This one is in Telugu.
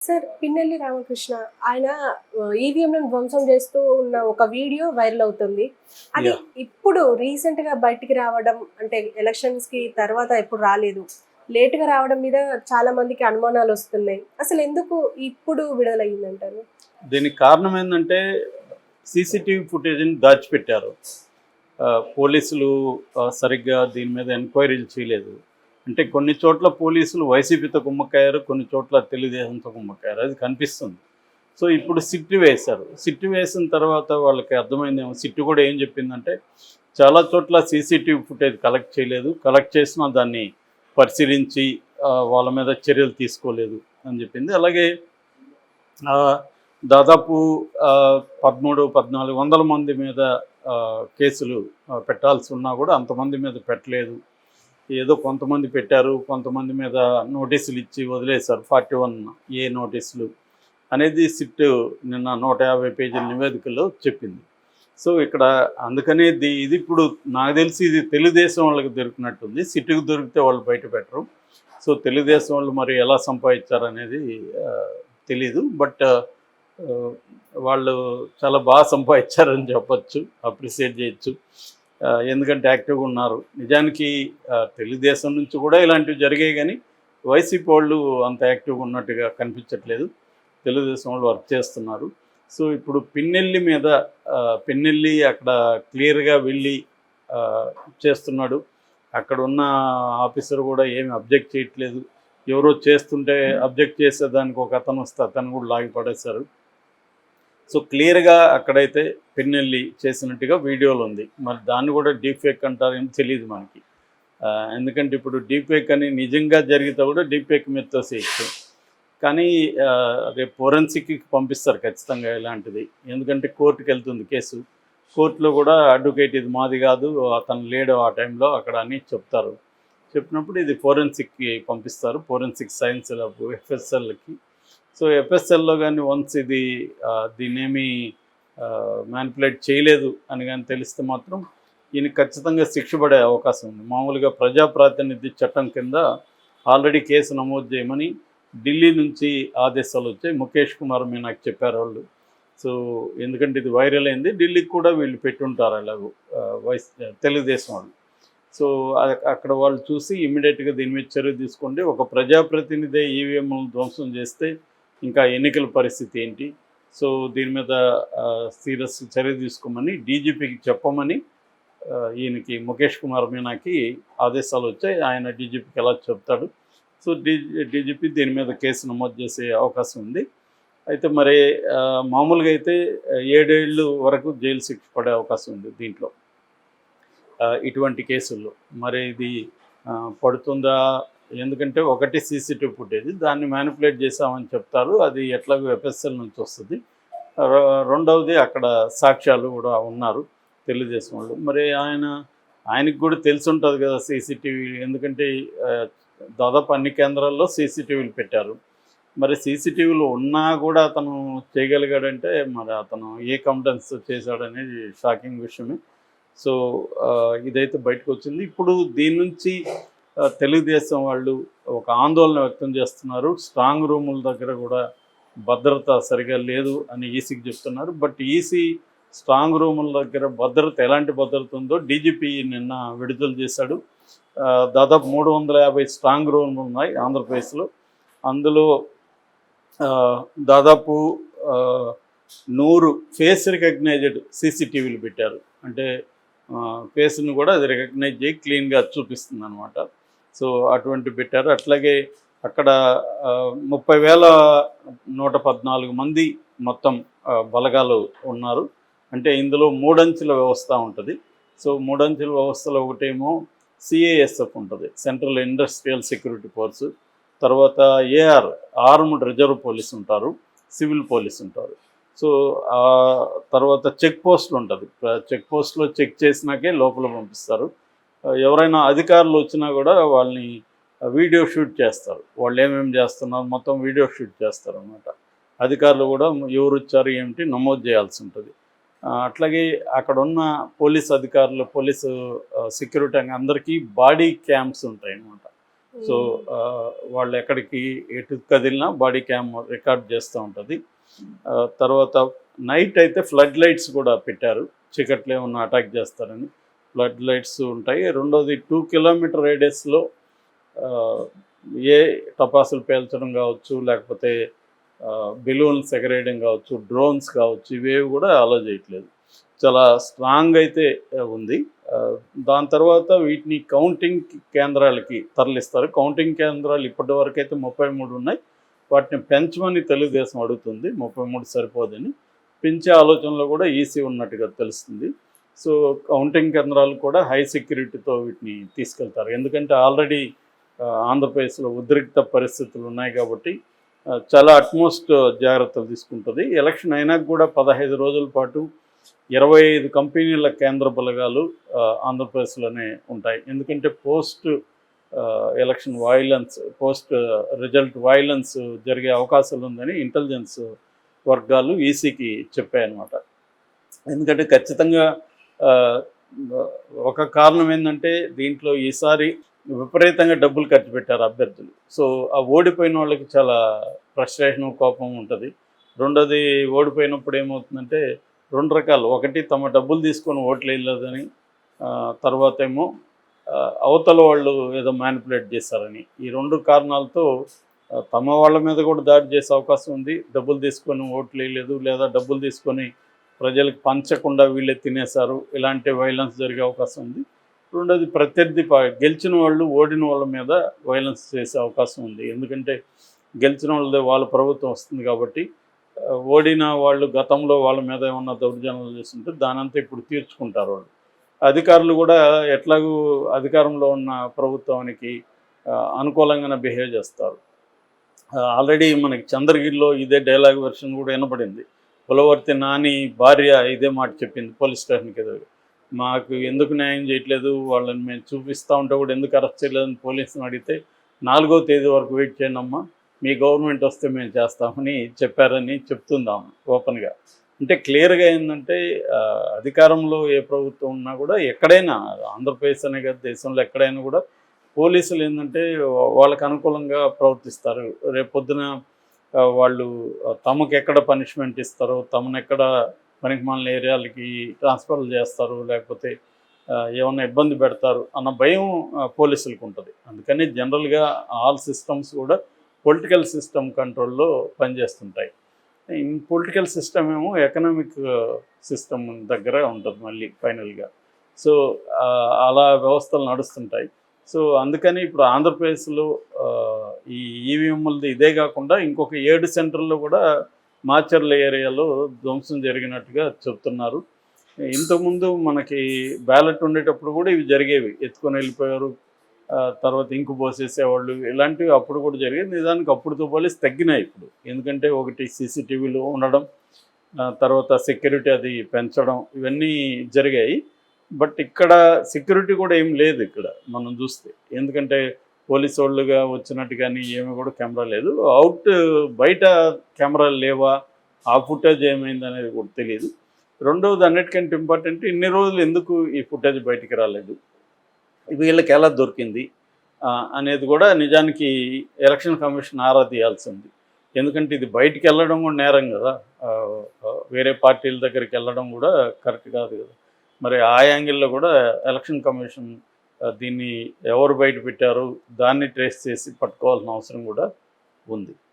సార్ పిన్నెల్లి రామకృష్ణ ఆయన ఈవీఎంలను ధ్వంసం చేస్తూ ఉన్న ఒక వీడియో వైరల్ అవుతుంది. అది యాహ్! ఇప్పుడు రీసెంట్‌గా బయటికి రావడం అంటే ఎలక్షన్స్‌కి తర్వాత ఎప్పుడు రాలేదు. లేట్‌గా రావడం మీద చాలా మందికి అనుమానాలొస్తున్నాయి. అసలెందుకు ఇప్పుడు విడుదలయ్యిందంటారు? దీనికి కారణం ఏందంటే సీసీటీవీ ఫుటేజ్‌ని దాచిపెట్టారు. పోలీసులు సరిగ్గా దీని మీద ఎంక్వైరీలు చేయలేదు. అంటే కొన్ని చోట్ల పోలీసులు వైసీపీతో కుమ్మక్కయ్యారు, కొన్ని చోట్ల తెలుగుదేశంతో కుమ్మక్కయ్యారు. అది కనిపిస్తుంది. సో, ఇప్పుడు సిట్ వేశారు. సిట్ వేసిన తర్వాత వాళ్ళకి అర్థమైందేమో సిట్ కూడా ఏం చెప్పిందంటే, చాలా చోట్ల సీసీటీవీ ఫుటేజ్ కలెక్ట్ చేయలేదు. కలెక్ట్ చేసినా దాన్ని పరిశీలించి వాళ్ళ మీద చర్యలు తీసుకోలేదు అని చెప్పింది. అలాగే దాదాపు 13, 1400 మంది మీద కేసులు పెట్టాల్సి ఉన్నా కూడా అంతమంది మీద పెట్టలేదు. ఏదో కొంతమంది పెట్టారు, కొంతమంది మీద నోటీసులు ఇచ్చి వదిలేశారు. 41A నోటీసులు అనేది సిట్ నిన్న 150 పేజీల నివేదికలో చెప్పింది. సో, ఇక్కడ అందుకనే ఇది ఇప్పుడు నాకు తెలిసి ఇది తెలుగుదేశం వాళ్ళకి దొరికినట్టుంది. సిట్‌కి దొరికితే వాళ్ళు బయట పెట్టరు. సో, తెలుగుదేశం వాళ్ళు మరి ఎలా సంపాదించారనేది తెలీదు. బట్ వాళ్ళు చాలా బాగా సంపాదించారని చెప్పొచ్చు, అప్రిషియేట్ చేయొచ్చు. ఎందుకంటే యాక్టివ్గా ఉన్నారు. నిజానికి తెలుగుదేశం నుంచి కూడా ఇలాంటివి జరిగాయి, కానీ వైసీపీ వాళ్ళు అంత యాక్టివ్గా ఉన్నట్టుగా కనిపించట్లేదు. తెలుగుదేశం వాళ్ళు వర్క్ చేస్తున్నారు. సో, ఇప్పుడు పిన్నెల్లి మీద పిన్నెల్లి అక్కడ క్లియర్గా వెళ్ళి చేస్తున్నాడు. అక్కడ ఉన్న ఆఫీసర్ కూడా ఏమి అబ్జెక్ట్ చేయట్లేదు. ఎవరో చేస్తుంటే అబ్జెక్ట్ చేసేదానికి ఒక అతను వస్తే అతను కూడా లాగి పడేశారు. సో, క్లియర్గా అక్కడైతే పిన్నెల్లి చేసినట్టుగా వీడియోలు ఉంది. మరి దాన్ని కూడా డీప్ఫేక్ అంటారేమో తెలియదు మనకి. ఎందుకంటే ఇప్పుడు డీప్ఫేక్ అని నిజంగా జరిగితే కూడా డీప్ఫేక్ మీద తోసేయచ్చు. కానీ రేపు ఫోరెన్సిక్కి పంపిస్తారు ఖచ్చితంగా ఇలాంటిది. ఎందుకంటే కోర్టుకు వెళ్తుంది కేసు. కోర్టులో కూడా అడ్వకేట్ ఇది మాది కాదు, అతను లేడు ఆ టైంలో అక్కడ అని చెప్తారు. చెప్పినప్పుడు ఇది ఫోరెన్సిక్కి పంపిస్తారు, ఫోరెన్సిక్ సైన్స్ ల్యాబ్ ఎఫ్ఎస్ఎల్కి. సో, ఎఫ్ఎస్ఎల్లో కానీ వన్స్ ఇది దీన్నేమి మ్యానిపులేట్ చేయలేదు అని కానీ తెలిస్తే మాత్రం ఈయన ఖచ్చితంగా శిక్ష పడే అవకాశం ఉంది. మామూలుగా ప్రజా ప్రాతినిధ్య చట్టం కింద ఆల్రెడీ కేసు నమోదు చేయమని ఢిల్లీ నుంచి ఆదేశాలు వచ్చాయి. ముఖేష్ కుమార్ మీనాకి చెప్పారు వాళ్ళు. సో, ఎందుకంటే ఇది వైరల్ అయింది, ఢిల్లీకి కూడా వీళ్ళు పెట్టుంటారు అలాగూ తెలుగుదేశం వాళ్ళు. సో, అక్కడ వాళ్ళు చూసి ఇమ్మీడియట్గా దీని మీద చర్య తీసుకోండి. ఒక ప్రజాప్రతినిధి ఈవీఎంలను ధ్వంసం చేస్తే ఇంకా ఎన్నికల పరిస్థితి ఏంటి? సో, దీని మీద సీరియస్ చర్య తీసుకోమని డీజీపీకి చెప్పమని ఈయనకి ముఖేష్ కుమార్ మీనాకి ఆదేశాలు వచ్చాయి. ఆయన డీజీపీకి ఎలా చెప్తాడు. సో, డీజీపీ దీని మీద కేసు నమోదు చేసే అవకాశం ఉంది. అయితే మరి మామూలుగా అయితే 7 ఏళ్ళు వరకు జైలు శిక్ష పడే అవకాశం ఉంది దీంట్లో, ఇటువంటి కేసుల్లో. మరి ఇది పడుతుందా? ఎందుకంటే ఒకటి సీసీటీవీ ఫుటేజ్, దాన్ని మ్యానిపులేట్ చేసామని చెప్తారు. అది ఎట్లాగో ఎఫ్ఎస్ఎల్ నుంచి వస్తుంది. రెండవది అక్కడ సాక్ష్యాలు కూడా ఉన్నారు తెలుగుదేశం వాళ్ళు. మరి ఆయనకి కూడా తెలిసి ఉంటుంది కదా సీసీటీవీ. ఎందుకంటే దాదాపు అన్ని కేంద్రాల్లో సీసీటీవీలు పెట్టారు. మరి సీసీటీవీలు ఉన్నా కూడా అతను చేయగలిగాడంటే మరి అతను ఏ కాంపిటెన్స్ చేశాడనేది షాకింగ్ విషయమే. సో, ఇదైతే బయటకు వచ్చింది. ఇప్పుడు దీని నుంచి తెలుగుదేశం వాళ్ళు ఒక ఆందోళన వ్యక్తం చేస్తున్నారు. స్ట్రాంగ్ రూముల దగ్గర కూడా భద్రత సరిగా లేదు అని ఈసీకి చెప్తున్నారు. బట్ ఈసీ స్ట్రాంగ్ రూముల దగ్గర భద్రత ఎలాంటి భద్రత ఉందో డీజీపీ నిన్న విడుదల చేశాడు. దాదాపు 350 స్ట్రాంగ్ రూములు ఉన్నాయి ఆంధ్రప్రదేశ్లో. అందులో దాదాపు 100 ఫేస్ రికగ్నైజ్డ్ సీసీటీవీలు పెట్టారు. అంటే ఫేస్ను కూడా అది రికగ్నైజ్ చేయి క్లీన్గా చూపిస్తుంది అనమాట. సో, అటువంటి పెట్టారు. అట్లాగే అక్కడ 30,114 మంది మొత్తం బలగాలు ఉన్నారు. అంటే ఇందులో 3 అంచెల వ్యవస్థ ఉంటుంది. సో, 3 అంచెల వ్యవస్థలో ఒకటేమో సిఐఎస్ఎఫ్ ఉంటుంది, సెంట్రల్ ఇండస్ట్రియల్ సెక్యూరిటీ ఫోర్సు. తర్వాత ఏఆర్ ఆర్మ్డ్ రిజర్వ్ పోలీస్ ఉంటారు, సివిల్ పోలీస్ ఉంటారు. సో, తర్వాత చెక్ పోస్టులు ఉంటుంది. చెక్ పోస్ట్లో చెక్ చేసినాకే లోపల పంపిస్తారు. ఎవరైనా అధికారులు వచ్చినా కూడా వాళ్ళని వీడియో షూట్ చేస్తారు. వాళ్ళు ఏమేమి చేస్తున్నారు మొత్తం వీడియో షూట్ చేస్తారు అన్నమాట. అధికారులు కూడా ఎవరు వచ్చారు ఏమిటి నమోదు చేయాల్సి ఉంటుంది. అట్లాగే అక్కడ ఉన్న పోలీస్ అధికారులు, పోలీసు సెక్యూరిటీ అందరికీ బాడీ క్యామ్స్ ఉంటాయి అన్నమాట. సో వాళ్ళు ఎక్కడికి ఎటు కదిలినా బాడీ క్యామ్ రికార్డ్ చేస్తూ ఉంటుంది. తర్వాత నైట్ అయితే ఫ్లడ్ లైట్స్ కూడా పెట్టారు, చీకట్లో ఏమన్నా అటాక్ చేస్తారని ఫ్లడ్ లైట్స్ ఉంటాయి. రెండోది 2 కిలోమీటర్ రేడియస్లో ఏ టపాసులు పేల్చడం కావచ్చు, లేకపోతే బెలూన్స్ ఎగరేయడం కావచ్చు, డ్రోన్స్ కావచ్చు, ఇవేవి కూడా అలో చేయట్లేదు. చాలా స్ట్రాంగ్ అయితే ఉంది. దాని తర్వాత వీటిని కౌంటింగ్ కేంద్రాలకి తరలిస్తారు. కౌంటింగ్ కేంద్రాలు ఇప్పటివరకు అయితే 33 ఉన్నాయి. వాటిని పెంచమని తెలుగుదేశం అడుగుతుంది, 33 సరిపోదని. పెంచే ఆలోచనలో కూడా ఈసీ ఉన్నట్టుగా తెలుస్తుంది. సో కౌంటింగ్ కేంద్రాలు కూడా హై సెక్యూరిటీతో వీటిని తీసుకెళ్తారు. ఎందుకంటే ఆల్రెడీ ఆంధ్రప్రదేశ్లో ఉద్రిక్త పరిస్థితులు ఉన్నాయి కాబట్టి చాలా అట్మోస్ట్ జాగ్రత్తలు తీసుకుంటుంది. ఎలక్షన్ అయినాక కూడా 15 రోజుల పాటు 25 కంపెనీల కేంద్ర బలగాలు ఆంధ్రప్రదేశ్లోనే ఉంటాయి. ఎందుకంటే post election violence, post result violence జరిగే అవకాశాలు ఉందని ఇంటెలిజెన్స్ వర్గాలు ఈసీకి చెప్పాయన్నమాట. ఎందుకంటే ఖచ్చితంగా ఒక కారణం ఏంటంటే దీంట్లో ఈసారి విపరీతంగా డబ్బులు ఖర్చు పెట్టారు అభ్యర్థులు. సో ఆ ఓడిపోయిన వాళ్ళకి చాలా ఫ్రస్ట్రేషన్, కోపం ఉంటుంది. రెండోది, ఓడిపోయినప్పుడు ఏమవుతుందంటే 2 రకాలు. ఒకటి, తమ డబ్బులు తీసుకొని ఓట్లు వేయలేదని, తర్వాత ఏమో అవతల వాళ్ళు ఏదో మ్యానిపులేట్ చేశారని. ఈ 2 కారణాలతో తమ వాళ్ళ మీద కూడా దాడి చేసే అవకాశం ఉంది. డబ్బులు తీసుకొని ఓట్లు వేయలేదు, లేదా డబ్బులు తీసుకొని ప్రజలకు పంచకుండా వీళ్ళే తినేశారు, ఇలాంటి వైలెన్స్ జరిగే అవకాశం ఉంది. రెండోది, ప్రత్యర్థి గెలిచిన వాళ్ళు ఓడిన వాళ్ళ మీద వైలెన్స్ చేసే అవకాశం ఉంది. ఎందుకంటే గెలిచిన వాళ్ళదే వాళ్ళ ప్రభుత్వం వస్తుంది కాబట్టి ఓడిన వాళ్ళు గతంలో వాళ్ళ మీద ఏమన్నా దౌర్జన్యాలు చేస్తుంటే దానంతా ఇప్పుడు తీర్చుకుంటారు వాళ్ళు. అధికారులు కూడా ఎట్లాగూ అధికారంలో ఉన్న ప్రభుత్వానికి అనుకూలంగానే బిహేవ్ చేస్తారు. ఆల్రెడీ మనకి చంద్రగిరిలో ఇదే డైలాగ్ వెర్షన్ కూడా వినపడింది. పులవర్తి నాని భార్య ఇదే మాట చెప్పింది పోలీస్ స్టేషన్కి ఎదురు. మాకు ఎందుకు న్యాయం చేయట్లేదు, వాళ్ళని మేము చూపిస్తూ ఉంటే కూడా ఎందుకు అరెస్ట్ చేయలేదని పోలీసుని అడిగితే 4వ తేదీ వరకు వెయిట్ చేయండి అమ్మా, మీ గవర్నమెంట్ వస్తే మేము చేస్తామని చెప్పారని చెప్తుందాం ఓపెన్గా. అంటే క్లియర్గా ఏంటంటే అధికారంలో ఏ ప్రభుత్వం ఉన్నా కూడా ఎక్కడైనా, ఆంధ్రప్రదేశ్ అనే కాదు దేశంలో ఎక్కడైనా కూడా పోలీసులు ఏంటంటే వాళ్ళకి అనుకూలంగా ప్రవర్తిస్తారు. రేపొద్దున వాళ్ళు తమకు ఎక్కడ పనిష్మెంట్ ఇస్తారో, తమను ఎక్కడ పనికిమాలిన ఏరియాలకి ట్రాన్స్ఫర్లు చేస్తారు, లేకపోతే ఏమన్నా ఇబ్బంది పెడతారు అన్న భయం పోలీసులకు ఉంటుంది. అందుకని జనరల్గా ఆల్ సిస్టమ్స్ కూడా పొలిటికల్ సిస్టమ్ కంట్రోల్లో పనిచేస్తుంటాయి. పొలిటికల్ సిస్టమ్ ఏమో ఎకనామిక్ సిస్టమ్ దగ్గర ఉంటుంది మళ్ళీ ఫైనల్గా. సో అలా వ్యవస్థలు నడుస్తుంటాయి. సో అందుకని ఇప్పుడు ఆంధ్రప్రదేశ్లో ఈ ఈవీఎంలది ఇదే కాకుండా ఇంకొక 7 సెంటర్లో కూడా మాచర్ల ఏరియాలో ధ్వంసం జరిగినట్టుగా చెప్తున్నారు. ఇంతకుముందు మనకి బ్యాలెట్ ఉండేటప్పుడు కూడా ఇవి జరిగేవి, ఎత్తుకొని వెళ్ళిపోయారు, తర్వాత ఇంకు పోసేసేవాళ్ళు, ఇలాంటివి అప్పుడు కూడా జరిగేది. నిజానికి అప్పుడుతో పోలీసు తగ్గినాయి ఇప్పుడు. ఎందుకంటే ఒకటి సీసీటీవీలు ఉండడం, తర్వాత సెక్యూరిటీ అది పెంచడం, ఇవన్నీ జరిగాయి. బట్ ఇక్కడ సెక్యూరిటీ కూడా ఏం లేదు ఇక్కడ మనం చూస్తే. ఎందుకంటే పోలీసు వాళ్ళుగా వచ్చినట్టు కానీ ఏమి కూడా కెమెరా లేదు. బయట కెమెరాలు లేవా, ఆ ఫుటేజ్ ఏమైంది అనేది కూడా తెలియదు. రెండవది, అన్నిటికంటే ఇంపార్టెంట్, ఇన్ని రోజులు ఎందుకు ఈ ఫుటేజ్ బయటికి రాలేదు, వీళ్ళకి ఎలా దొరికింది అనేది కూడా నిజానికి ఎలక్షన్ కమిషన్ ఆరా తీయాల్సింది. ఎందుకంటే ఇది బయటికి వెళ్ళడం కూడా నేరం కదా, వేరే పార్టీల దగ్గరికి వెళ్ళడం కూడా కరెక్ట్ కాదు కదా. మరి ఆ యాంగిల్లో కూడా ఎలక్షన్ కమిషన్ దీన్ని ఎవరు బయట పెట్టారు దాన్ని ట్రేస్ చేసి పట్టుకోవాల్సిన అవసరం కూడా ఉంది.